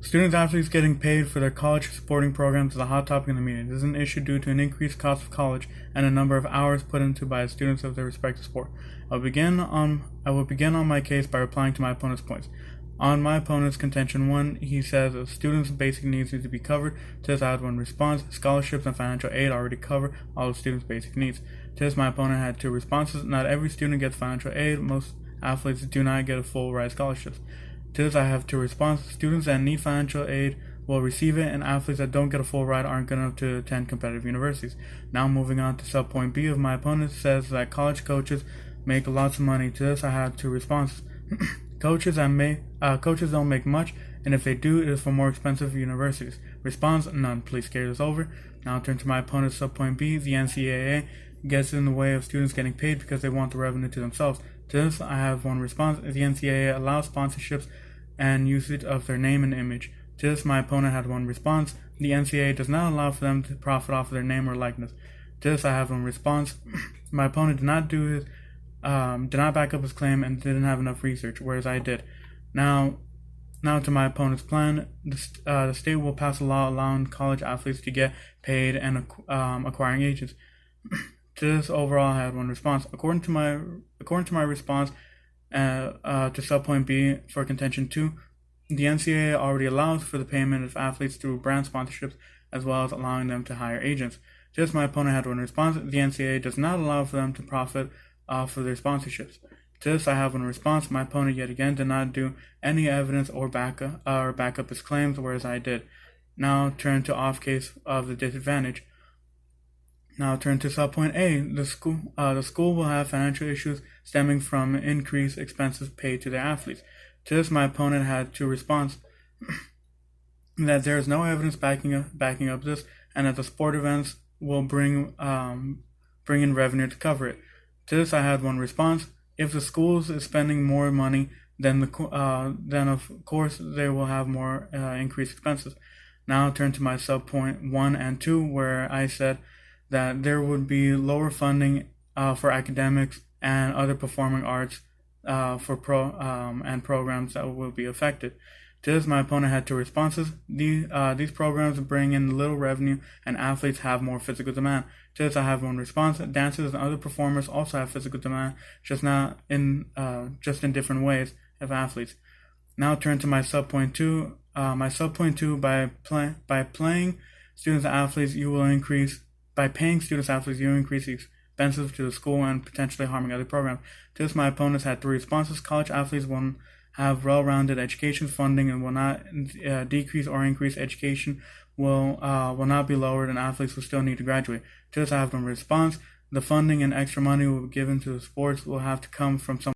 Student athletes getting paid for their college sporting programs is a hot topic in the media. This is an issue due to an increased cost of college and a number of hours put into by students of their respective sport. I will begin on my case by replying to my opponent's points. On my opponent's contention 1, he says a student's basic needs need to be covered. To this I had one response: scholarships and financial aid already cover all of students' basic needs. To this my opponent had two responses: not every student gets financial aid. Most athletes do not get a full ride scholarships. To this I have two responses: students that need financial aid will receive it, and athletes that don't get a full ride aren't good enough to attend competitive universities. Now moving on to subpoint B of my opponent says that college coaches make lots of money. To this I have two responses. Coaches don't make much, and if they do, it is for more expensive universities. Response: none. Please carry this over. Now I'll turn to my opponent's subpoint B. The NCAA gets in the way of students getting paid because they want the revenue to themselves. To this I have one response: the NCAA allows sponsorships and usage of their name and image. To this my opponent had one response: the NCAA does not allow for them to profit off of their name or likeness. To this I have one response: my opponent did not back up his claim and didn't have enough research, whereas I did. Now to my opponent's plan. The state will pass a law allowing college athletes to get paid and acquiring agents. To this, overall, I had one response. According to my response to subpoint B for contention 2, the NCAA already allows for the payment of athletes through brand sponsorships, as well as allowing them to hire agents. To this, my opponent had one response: the NCAA does not allow for them to profit off of their sponsorships. To this, I have one response: my opponent yet again did not do any evidence or back up his claims, whereas I did. Now turn to off case of the disadvantage. Now turn to subpoint A. The school will have financial issues stemming from increased expenses paid to their athletes. To this, my opponent had two responses: that there is no evidence backing up this, and that the sport events will bring in revenue to cover it. To this, I had one response: if the schools is spending more money, then of course they will have more increased expenses. Now I'll turn to my subpoint 1 and 2, where I said that there would be lower funding for academics and other performing arts for programs that will be affected. To this, my opponent had two responses: these programs bring in little revenue, and athletes have more physical demand. To this, I have one response: dancers and other performers also have physical demand, just in different ways of athletes. Now turn to my subpoint 2. My subpoint 2: by paying students athletes, you will increase the expenses to the school and potentially harming other programs. To this, my opponents had three responses: college athletes will have well-rounded education funding and will not decrease or increase. Education will not be lowered, and athletes will still need to graduate. To this, I have one response: the funding and extra money will be given to the sports will have to come from some